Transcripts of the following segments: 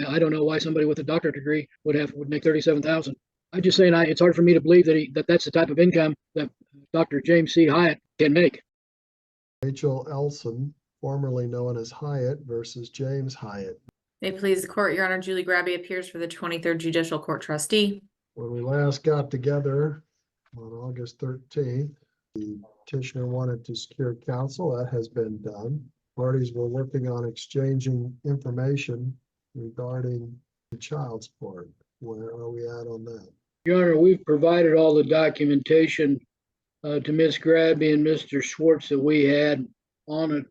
I don't know why somebody with a doctorate degree would make 37,000. I'm just saying it's hard for me to believe that that's the type of income that Dr. James C. Hyatt can make. Rachel Elson, formerly known as Hyatt versus James Hyatt. May it please the court, Your Honor, Julie Grabby appears for the 23rd Judicial Court Trustee. When we last got together on August 13th, the petitioner wanted to secure counsel. That has been done. Parties were working on exchanging information regarding the child support. Where are we at on that? Your Honor, we've provided all the documentation to Ms. Grabby and Mr. Schwartz that we had on it.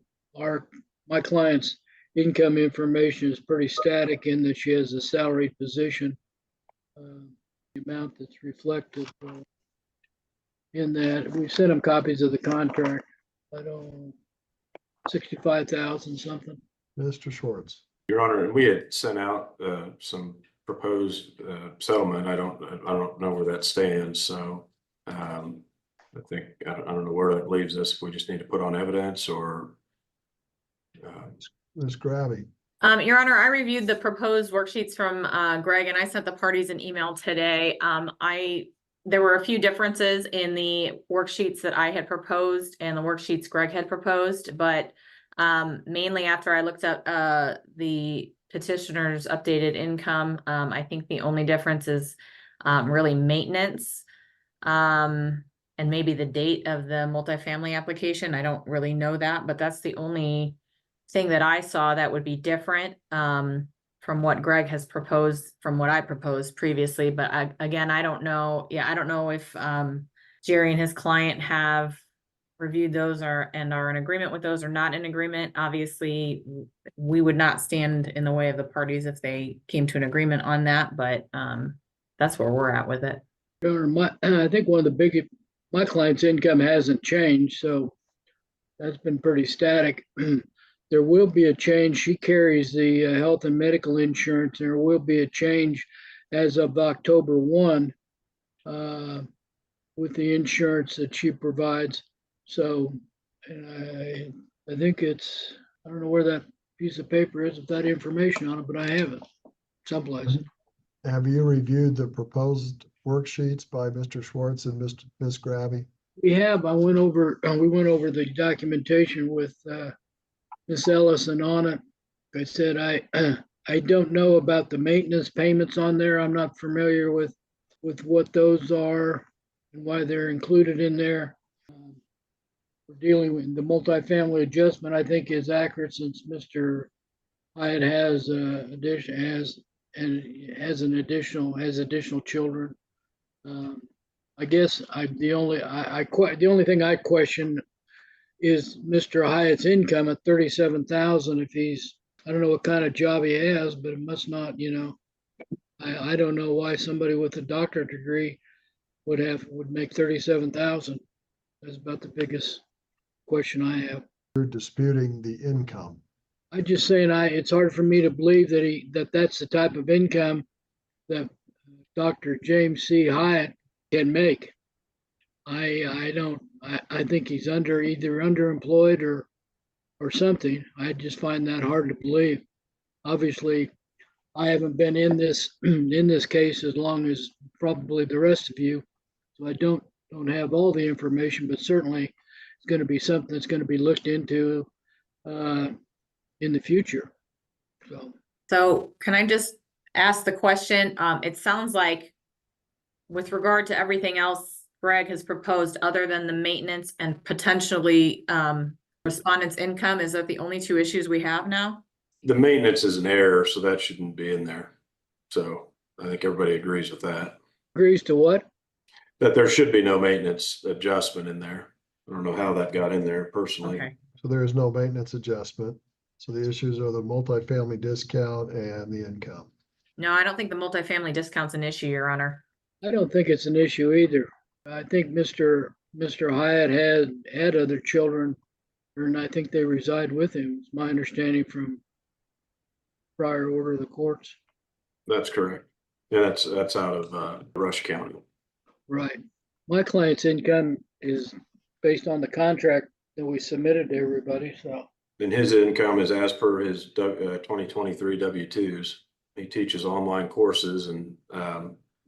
My client's income information is pretty static in that she has a salaried position. The amount that's reflected in that, we sent them copies of the contract. I don't 65,000 something. Mr. Schwartz. Your Honor, we had sent out some proposed settlement. I don't know where that stands. So I think I don't know where that leaves us. If we just need to put on evidence or. Ms. Grabby. Your Honor, I reviewed the proposed worksheets from Greg, and I sent the parties an email today. There were a few differences in the worksheets that I had proposed and the worksheets Greg had proposed, but mainly after I looked at the petitioner's updated income, I think the only difference is really maintenance and maybe the date of the multifamily application. I don't really know that, but that's the only thing that I saw that would be different from what Greg has proposed, from what I proposed previously. But again, I don't know. Yeah, I don't know if Jerry and his client have reviewed those and are in agreement with those or not in agreement. Obviously, we would not stand in the way of the parties if they came to an agreement on that, but that's where we're at with it. I think one of the biggest, my client's income hasn't changed, so that's been pretty static. There will be a change. She carries the health and medical insurance. There will be a change as of October 1 with the insurance that she provides. So I think I don't know where that piece of paper is with that information on it, but I have it someplace. Have you reviewed the proposed worksheets by Mr. Schwartz and Ms. Grabby? We have. We went over the documentation with Ms. Ellison on it. I said I don't know about the maintenance payments on there. I'm not familiar with what those are and why they're included in there. We're dealing with the multifamily adjustment. I think is accurate since Mr. Hyatt has additional children. I guess the only thing I question is Mr. Hyatt's income at 37,000. If I don't know what kind of job he has, but it must not, I don't know why somebody with a doctorate degree would make 37,000. That's about the biggest question I have. You're disputing the income. I'm just saying it's hard for me to believe that that's the type of income that Dr. James C. Hyatt can make. I think he's either underemployed or something. I just find that hard to believe. Obviously, I haven't been in this case as long as probably the rest of you, so I don't have all the information, but certainly it's going to be something that's going to be looked into in the future. So can I just ask the question? It sounds like with regard to everything else Greg has proposed other than the maintenance and potentially respondent's income, is that the only two issues we have now? The maintenance is an error, so that shouldn't be in there. So I think everybody agrees with that. Agrees to what? That there should be no maintenance adjustment in there. I don't know how that got in there personally. Okay. So there is no maintenance adjustment. So the issues are the multifamily discount and the income. No, I don't think the multifamily discount's an issue, Your Honor. I don't think it's an issue either. I think Mr. Hyatt had other children, and I think they reside with him. It's my understanding from prior order of the courts. That's correct. Yeah, that's out of Rush County. Right. My client's income is based on the contract that we submitted to everybody. So. And his income is as per his 2023 W-2s. he teaches online courses, and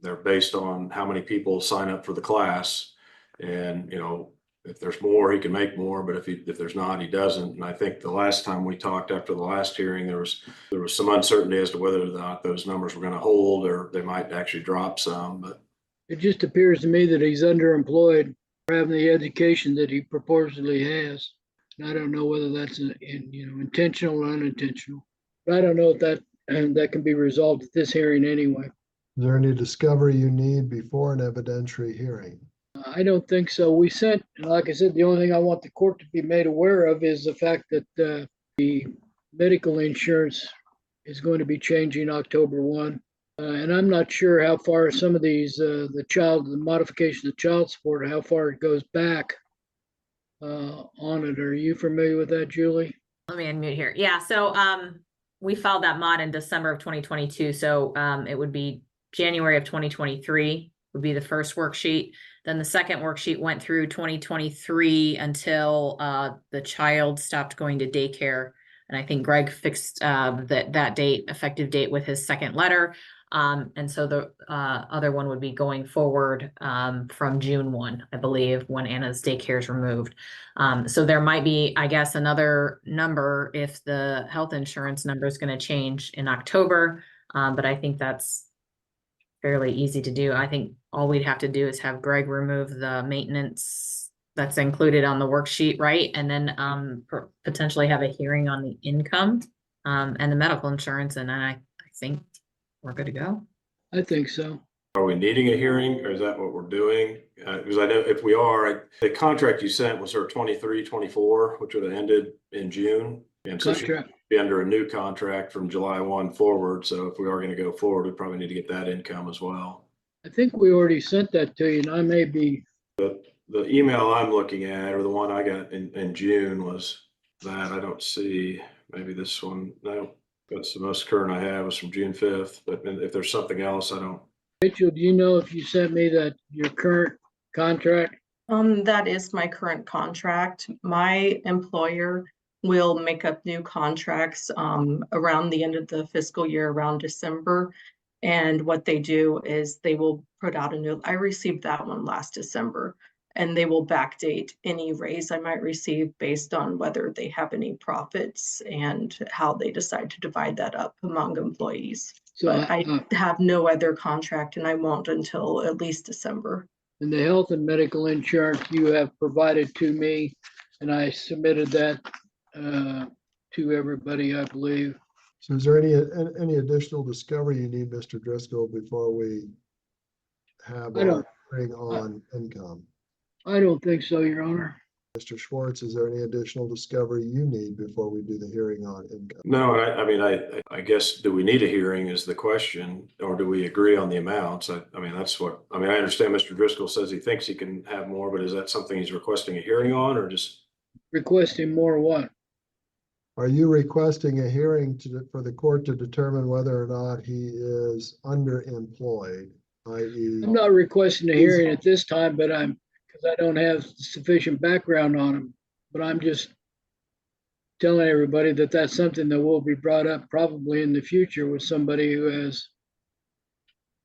they're based on how many people sign up for the class. And, you know, if there's more, he can make more, but if there's not, he doesn't. And I think the last time we talked after the last hearing, there was some uncertainty as to whether or not those numbers were going to hold, or they might actually drop some. But It just appears to me that he's underemployed for having the education that he purportedly has. And I don't know whether that's intentional or unintentional. But I don't know if that can be resolved at this hearing anyway. Is there any discovery you need before an evidentiary hearing? I don't think so. We sent, like I said, the only thing I want the court to be made aware of is the fact that the medical insurance is going to be changing October 1. And I'm not sure how far some of these, the modification of child support, how far it goes back on it. Are you familiar with that, Julie? Let me unmute here. Yeah, so we filed that mod in December of 2022. So it would be January of 2023 would be the first worksheet. Then the second worksheet went through 2023 until the child stopped going to daycare. And I think Greg fixed that date, effective date, with his second letter. And so the other one would be going forward from June 1, I believe, when Anna's daycare is removed. So there might be, I guess, another number if the health insurance number is going to change in October. But I think that's fairly easy to do. I think all we'd have to do is have Greg remove the maintenance that's included on the worksheet, right? And then potentially have a hearing on the income and the medical insurance. And then I think we're good to go. I think so. are we needing a hearing, or is that what we're doing? Because I know if we are, the contract you sent was her 23-24, which would have ended in June. And so she'd Contract. be under a new contract from July 1 forward. So if we are going to go forward, we probably need to get that income as well. I think we already sent that to you, and I may be. The email I'm looking at, or the one I got in June, was that. I don't see, maybe this one. No, that's the most current I have was from June 5th. But if there's something else, I don't. Rachel, do you know if you sent me that your current contract? That is my current contract. My employer will make up new contracts around the end of the fiscal year, around December. And what they do is they will put out a new, I received that one last December, and they will backdate any raise I might receive based on whether they have any profits and how they decide to divide that up among employees. So But I have no other contract, and I won't until at least December. and the health and medical insurance you have provided to me, and I submitted that to everybody, I believe. So is there any additional discovery you need, Mr. Driscoll, before we have I don't- our hearing on income? I don't think so, Your Honor. Mr. Schwartz, is there any additional discovery you need before we do the hearing on income? No, I mean, I guess, do we need a hearing is the question, or do we agree on the amounts? I mean, that's what, I mean, I understand Mr. Driscoll says he thinks he can have more, but is that something he's requesting a hearing on, or just? Requesting more what? Are you requesting a hearing for the court to determine whether or not he is underemployed, i.e. I'm not requesting a hearing at this time, but because I don't have sufficient background on him. But I'm just telling everybody that that's something that will be brought up probably in the future with somebody who has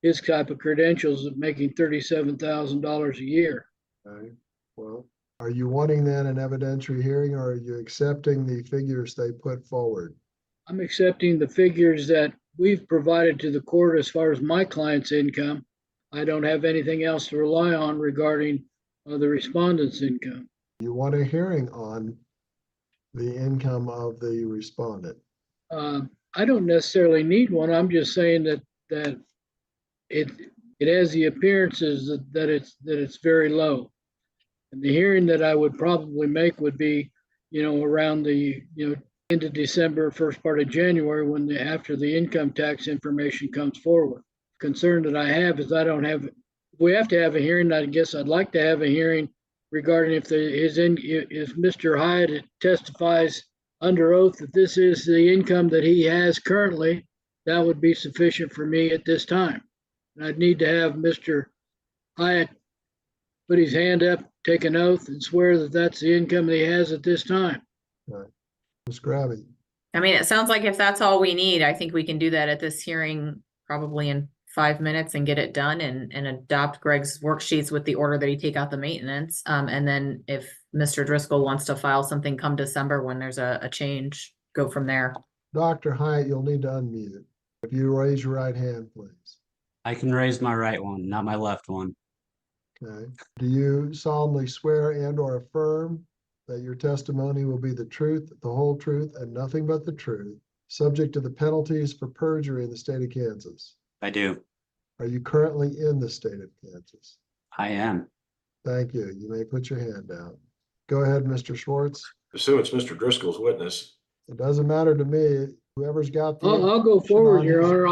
his type of credentials of making $37,000 a year. Okay, well, are you wanting then an evidentiary hearing, or are you accepting the figures they put forward? I'm accepting the figures that we've provided to the court as far as my client's income. I don't have anything else to rely on regarding the respondent's income. You want a hearing on the income of the respondent? I don't necessarily need one. I'm just saying that it has the appearances that it's very low. And the hearing that I would probably make would be, around the, end of December, first part of January, when after the income tax information comes forward. Concern that I have is we have to have a hearing. I guess I'd like to have a hearing regarding if Mr. Hyatt testifies under oath that this is the income that he has currently. That would be sufficient for me at this time. And I'd need to have Mr. Hyatt put his hand up, take an oath, and swear that that's the income that he has at this time. Right. Ms. Grabby, I mean, it sounds like if that's all we need, I think we can do that at this hearing probably in 5 minutes and get it done and adopt Greg's worksheets with the order that he take out the maintenance. And then if Mr. Driscoll wants to file something come December when there's a change, go from there. Dr. Hyatt, you'll need to unmute. If you raise your right hand, please. I can raise my right one, not my left one. Okay. Do you solemnly swear and or affirm that your testimony will be the truth, the whole truth, and nothing but the truth, subject to the penalties for perjury in the state of Kansas? I do. Are you currently in the state of Kansas? I am. Thank you. You may put your hand down. Go ahead, Mr. Schwartz. Assume it's Mr. Driscoll's witness. It doesn't matter to me. Whoever's got the. I'll go forward, Your Honor.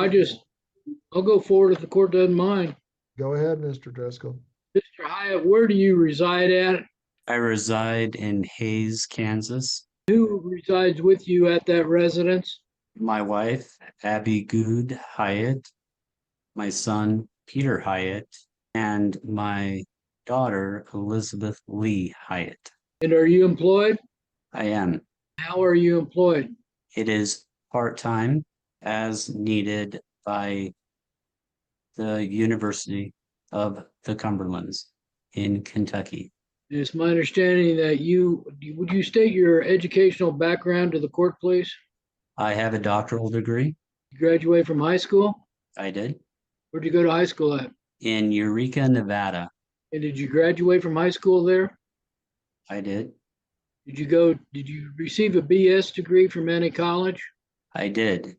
I'll go forward if the court doesn't mind. Go ahead, Mr. Driscoll. Mr. Hyatt, where do you reside at? I reside in Hayes, Kansas. Who resides with you at that residence? My wife, Abby Good Hyatt, my son, Peter Hyatt, and my daughter, Elizabeth Lee Hyatt. And are you employed? I am. How are you employed? It is part-time as needed by the University of the Cumberlands in Kentucky. It's my understanding that would you state your educational background to the court, please? I have a doctoral degree. You graduate from high school? I did. Where'd you go to high school at? In Eureka, Nevada. And did you graduate from high school there? I did. Did you receive a BS degree from any college? I did.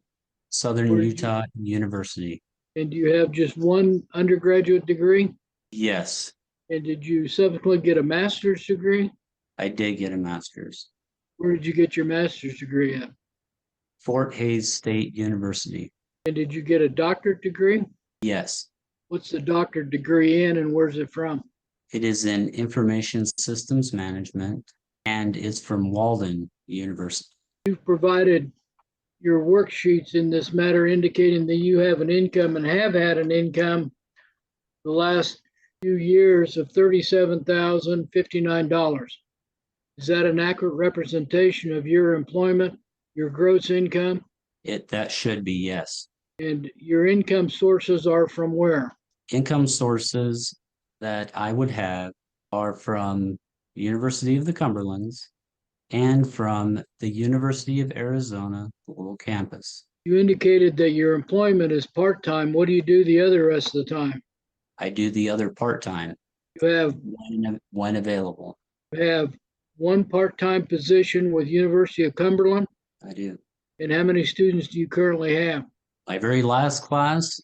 Southern Where did you- Utah University. And do you have just one undergraduate degree? Yes, And did you subsequently get a master's degree? I did get a master's. Where did you get your master's degree at? Fort Hays State University. And did you get a doctorate degree? Yes, What's the doctorate degree in and where's it from? it is in Information Systems Management and it's from Walden University. You've provided your worksheets in this matter indicating that you have an income and have had an income the last few years of $37,059. Is that an accurate representation of your employment, your gross income? That should be, yes. And your income sources are from where? Income sources that I would have are from University of the Cumberlands and from the University of Arizona Global Campus. You indicated that your employment is part-time. What do you do the other rest of the time? I do the other part-time You have when available. one part-time position with University of Cumberland. I do. And how many students do you currently have? My very last class,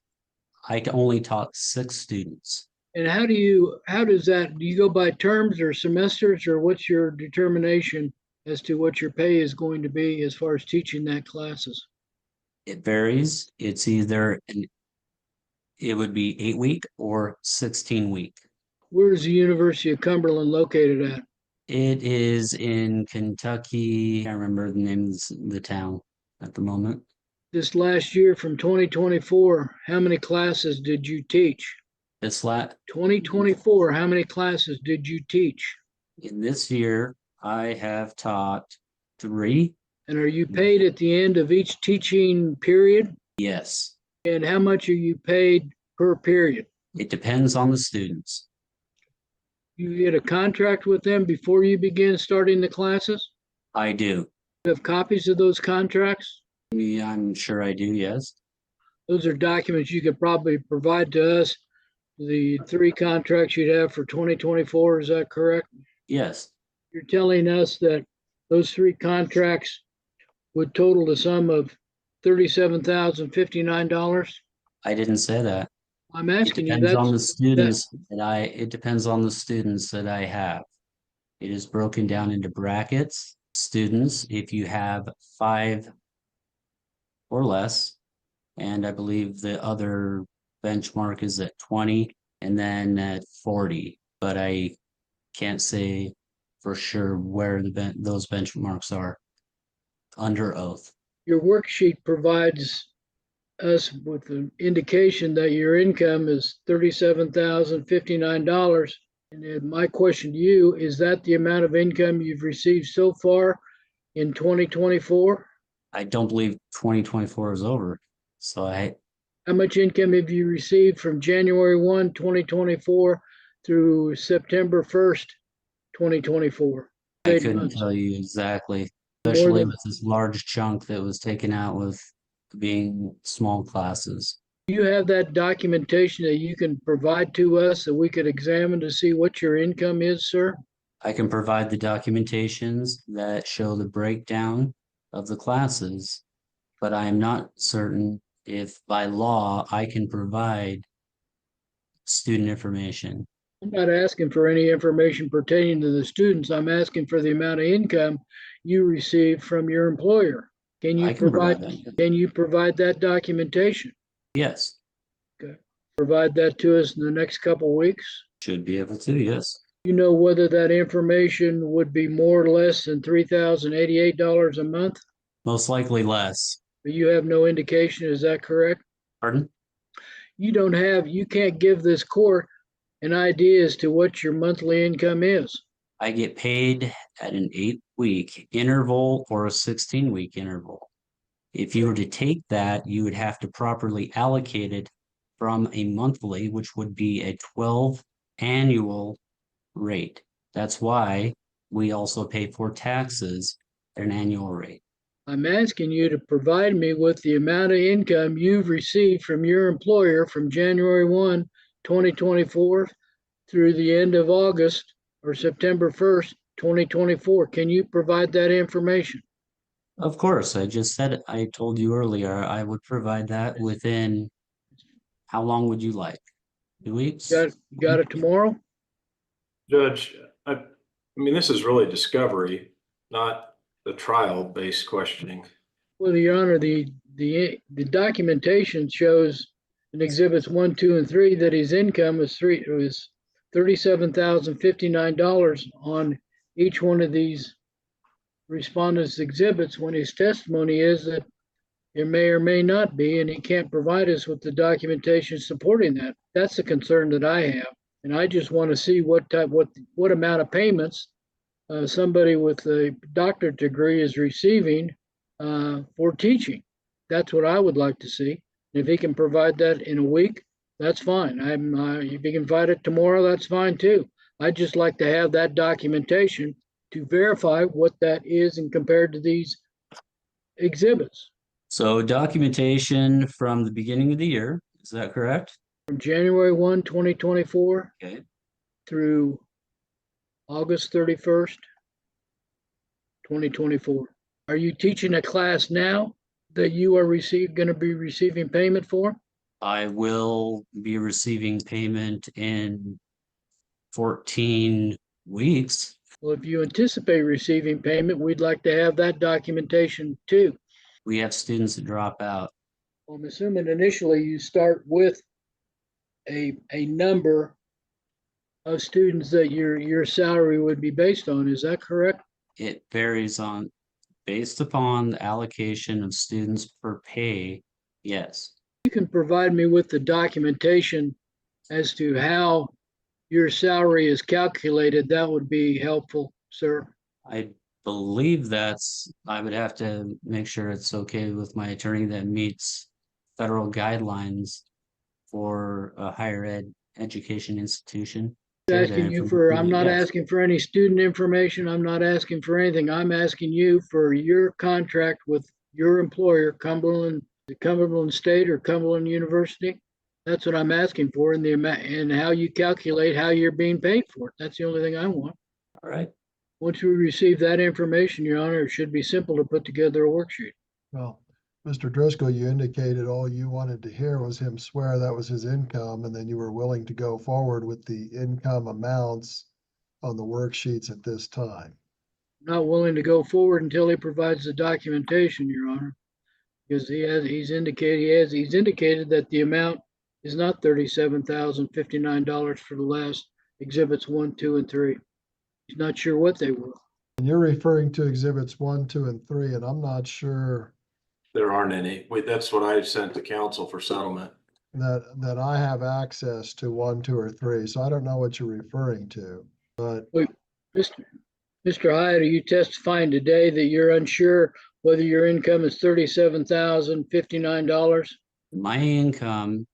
I only taught 6 students. And how does that, do you go by terms or semesters, or what's your determination as to what your pay is going to be as far as teaching that classes? It varies. It's either it would be 8-week or 16-week. Where is the University of Cumberland located at? It is in Kentucky. I remember the name of the town at the moment. This last year from 2024, how many classes did you teach? This 2024, how many classes did you teach? in this year, I have taught 3. And are you paid at the end of each teaching period? Yes, And how much are you paid per period? it depends on the students. You get a contract with them before you begin starting the classes? I do. You have copies of those contracts? Yeah, I'm sure I do. Yes. Those are documents you could probably provide to us. The 3 contracts you'd have for 2024, is that correct? Yes. You're telling us that those 3 contracts would total the sum of $37,059? I didn't say that. I'm It asking you depends on the that. students it depends on the students that I have. It is broken down into brackets. Students, if you have 5 or less, and I believe the other benchmark is at 20 and then at 40, but I can't say for sure where those benchmarks are under oath. Your worksheet provides us with an indication that your income is $37,059. And then my question to you, is that the amount of income you've received so far in 2024? I don't believe 2024 is over. So How much income have you received from January 1, 2024 through September 1st, 2024? I 8 couldn't months. tell you exactly, More especially than, with this large chunk that was taken out with being small classes. do you have that documentation that you can provide to us that we could examine to see what your income is, sir? I can provide the documentations that show the breakdown of the classes, but I am not certain if by law I can provide student information. I'm not asking for any information pertaining to the students. I'm asking for the amount of income you receive from your employer. Can you I can provide that. can you provide that documentation? Yes, Provide that to us in the next couple of weeks? should be able to, yes. You know whether that information would be more or less than $3,088 a month? Most likely less. But you have no indication, is that correct? Pardon? You can't give this court an idea as to what your monthly income is. I get paid at an 8-week interval or a 16-week interval. If you were to take that, you would have to properly allocate it from a monthly, which would be a 12 annual rate. That's why we also pay for taxes at an annual rate. I'm asking you to provide me with the amount of income you've received from your employer from January 1, 2024 through the end of August or September 1st, 2024. Can you provide that information? Of course, I just said, I told you earlier, I would provide that within, how long would you like? 2 weeks? You got it tomorrow? Judge, I mean, this is really discovery, not the trial-based questioning. Well, Your Honor, the documentation shows in exhibits 1, 2, and 3 that his income was $37,059 on each one of these respondents' exhibits, when his testimony is that it may or may not be, and he can't provide us with the documentation supporting that. That's the concern that I have. And I just want to see what amount of payments somebody with a doctorate degree is receiving for teaching. That's what I would like to see. If he can provide that in a week, that's fine. If he can provide it tomorrow, that's fine too. I'd just like to have that documentation to verify what that is and compared to these exhibits. So documentation from the beginning of the year, is that correct? From January 1, 2024 Okay. through August 31st, 2024. Are you teaching a class now that you are going to be receiving payment for? I will be receiving payment in 14 weeks. Well, if you anticipate receiving payment, we'd like to have that documentation too. We have students that drop out. Well, I'm assuming initially you start with a number of students that your salary would be based on. Is that correct? It varies based upon the allocation of students per pay. Yes. You can provide me with the documentation as to how your salary is calculated. That would be helpful, sir. I believe I would have to make sure it's okay with my attorney that meets federal guidelines for a higher education institution. I'm not asking for any student information. I'm not asking for anything. I'm asking you for your contract with your employer, Cumberland State or Cumberland University. That's what I'm asking for, and the amount and how you calculate how you're being paid for it. That's the only thing I want. All right. Once we receive that information, Your Honor, it should be simple to put together a worksheet. Well, Mr. Driscoll, you indicated all you wanted to hear was him swear that was his income, and then you were willing to go forward with the income amounts on the worksheets at this time. I'm not willing to go forward until he provides the documentation, Your Honor, because he's indicated that the amount is not $37,059 for the last exhibits 1, 2, and 3. He's not sure what they were. And you're referring to exhibits 1, 2, and 3, and I'm not sure There aren't any. That's what I sent to counsel for settlement. that I have access to 1, 2, or 3, so I don't know what you're referring to. But Wait, Mr. Hyatt, are you testifying today that you're unsure whether your income is $37,059? My income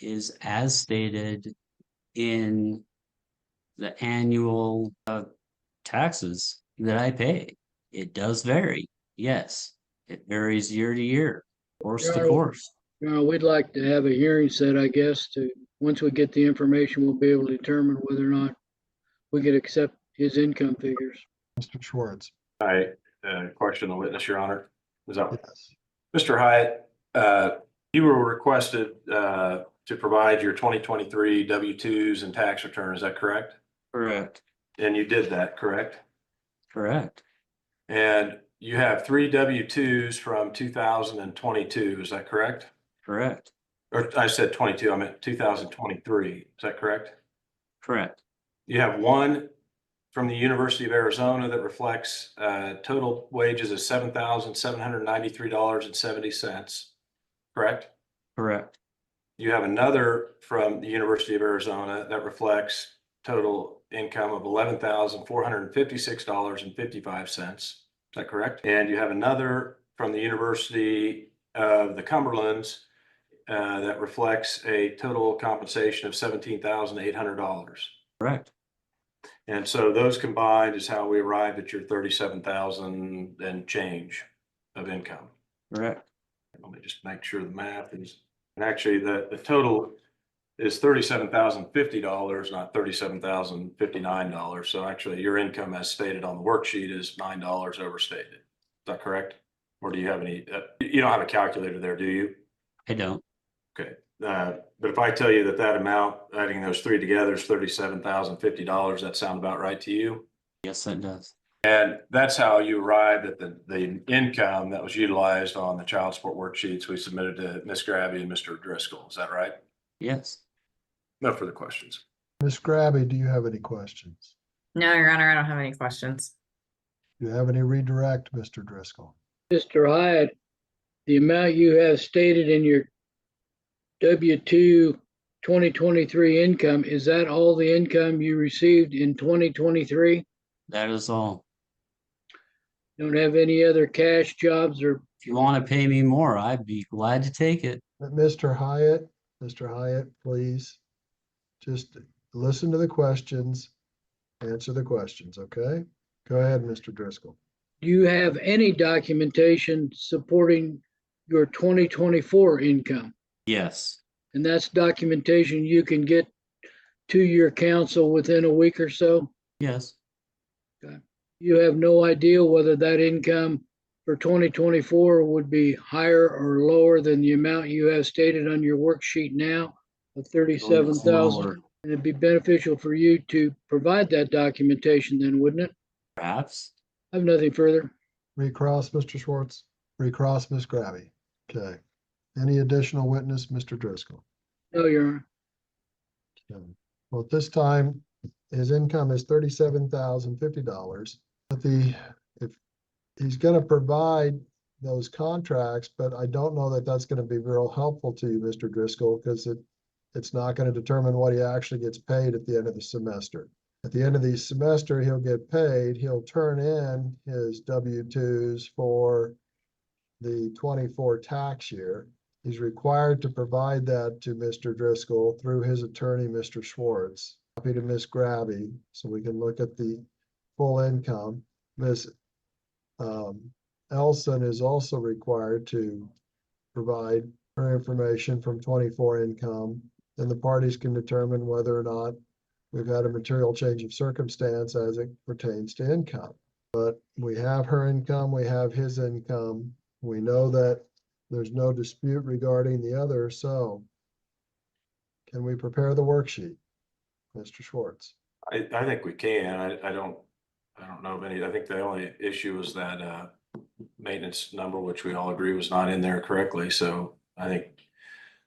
is as stated in the annual taxes that I pay. It does vary. Yes, it varies year to year, course to Yeah. course. We'd like to have a hearing set, I guess, once we get the information, we'll be able to determine whether or not we could accept his income figures. Mr. Schwartz. I, question the witness, Your Honor. Is that, Yes. Mr. Hyatt, you were requested, to provide your 2023 W-2s and tax return, is that correct? Correct. And you did that, correct? Correct. And you have 3 W-2s from 2022, is that correct? Correct. Or I said 22, I meant 2023, is that correct? Correct. You have one from the University of Arizona that reflects total wages of $7,793.70, correct? Correct. You have another from the University of Arizona that reflects total income of $11,456.55. Is that correct? And you have another from the University of the Cumberlands that reflects a total compensation of $17,800. Correct. And so those combined is how we arrived at your 37,000 and change of income. Correct. Let me just make sure the math is, and actually the total is $37,050, not $37,059. So actually your income as stated on the worksheet is $9 overstated. Is that correct? Or do you have any, you don't have a calculator there, do you? I don't. Okay. But if I tell you that amount, adding those three together is $37,050, that sound about right to you? Yes, it does. And that's how you arrived at the income that was utilized on the child support worksheets we submitted to Ms. Grabby and Mr. Driscoll. Is that right? Yes. No further questions. Ms. Grabby, do you have any questions? No, Your Honor, I don't have any questions. Do you have any redirect, Mr. Driscoll? Mr. Hyatt, the amount you have stated in your W-2 2023 income, is that all the income you received in 2023? That is all. Don't have any other cash jobs or? If you want to pay me more, I'd be glad to take it. Mr. Hyatt, please just listen to the questions, answer the questions, okay? Go ahead, Mr. Driscoll. Do you have any documentation supporting your 2024 income? Yes. And that's documentation you can get to your counsel within a week or so? Yes. You have no idea whether that income for 2024 would be higher or lower than the amount you have stated on your worksheet now of 37,000? Lower, And it'd be beneficial for you to provide that documentation then, wouldn't it? perhaps. I have nothing further. Recross, Mr. Schwartz. Recross, Ms. Grabby. Okay. Any additional witness, Mr. Driscoll? No, Your Honor. Okay. Well, at this time, his income is $37,050. But if he's going to provide those contracts, but I don't know that that's going to be real helpful to you, Mr. Driscoll, because it's not going to determine what he actually gets paid at the end of the semester. At the end of the semester, he'll get paid. He'll turn in his W-2s for the 24 tax year. He's required to provide that to Mr. Driscoll through his attorney, Mr. Schwartz. Copy to Ms. Grabby, so we can look at the full income. Ms. Elson is also required to provide her information from 24 income, and the parties can determine whether or not we've had a material change of circumstance as it pertains to income. But we have her income, we have his income. We know that there's no dispute regarding the other, so can we prepare the worksheet, Mr. Schwartz? I think we can. I don't know of any. I think the only issue is that maintenance number, which we all agree was not in there correctly. So I think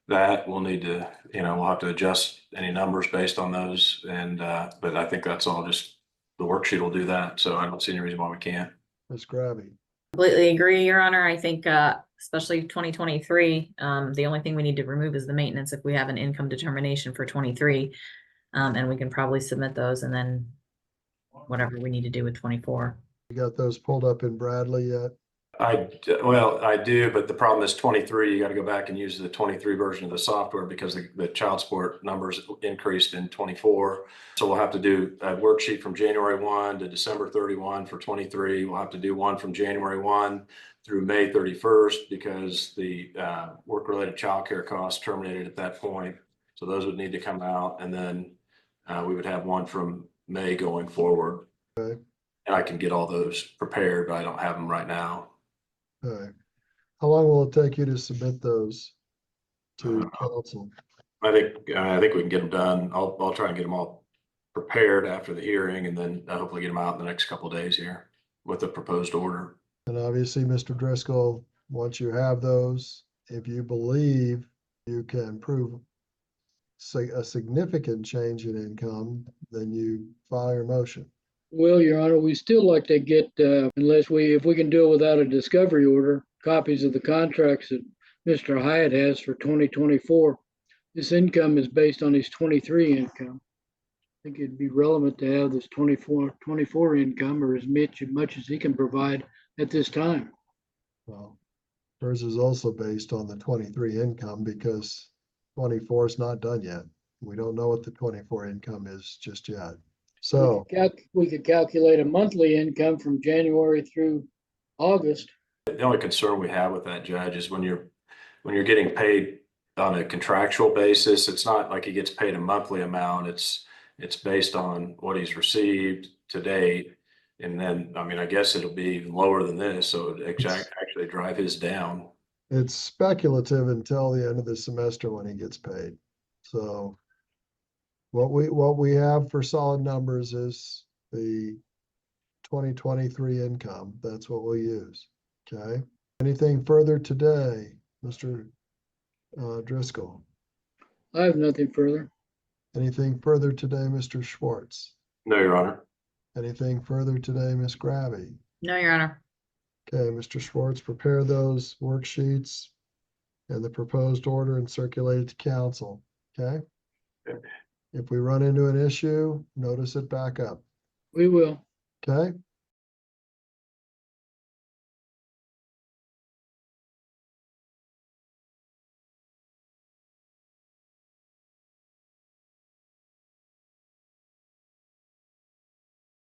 that we'll need to, we'll have to adjust any numbers based on those. And but I think that's all just the worksheet will do that. So I don't see any reason why we can't. Ms. Grabby. Completely agree, Your Honor. I think, especially 2023, the only thing we need to remove is the maintenance if we have an income determination for 23. And we can probably submit those and then whatever we need to do with 24. You got those pulled up in Bradley yet? Well, I do, but the problem is 23, you got to go back and use the 23 version of the software because the child support numbers increased in 24. So we'll have to do a worksheet from January 1 to December 31 for 23. We'll have to do one from January 1 through May 31st because the work-related childcare costs terminated at that point. So those would need to come out, and then we would have one from May going forward. Okay. And I can get all those prepared, but I don't have them right now. All right. How long will it take you to submit those to council? I think we can get them done. I'll try and get them all prepared after the hearing, and then hopefully get them out in the next couple of days here with the proposed order. And obviously, Mr. Driscoll, once you have those, if you believe you can prove a significant change in income, then you file your motion. Well, Your Honor, we still like to get, if we can do it without a discovery order, copies of the contracts that Mr. Hyatt has for 2024. This income is based on his 23 income. I think it'd be relevant to have this 24 income, or as much as he can provide at this time. Well, hers is also based on the 23 income because 24 is not done yet. We don't know what the 24 income is just yet. So We could calculate a monthly income from January through August. The only concern we have with that, Judge, is when you're getting paid on a contractual basis, it's not like he gets paid a monthly amount. It's based on what he's received to date. And then, I mean, I guess it'll be even lower than this, so it actually drive his down. it's speculative until the end of the semester when he gets paid. So what we have for solid numbers is the 2023 income. That's what we'll use. Okay. Anything further today, Mr. Driscoll? I have nothing further. Anything further today, Mr. Schwartz? No, Your Honor. Anything further today, Ms. Grabby? No, Your Honor. Okay, Mr. Schwartz, prepare those worksheets and the proposed order and circulate it to council. Okay? Okay. If we run into an issue, notice it back up. We will. Okay?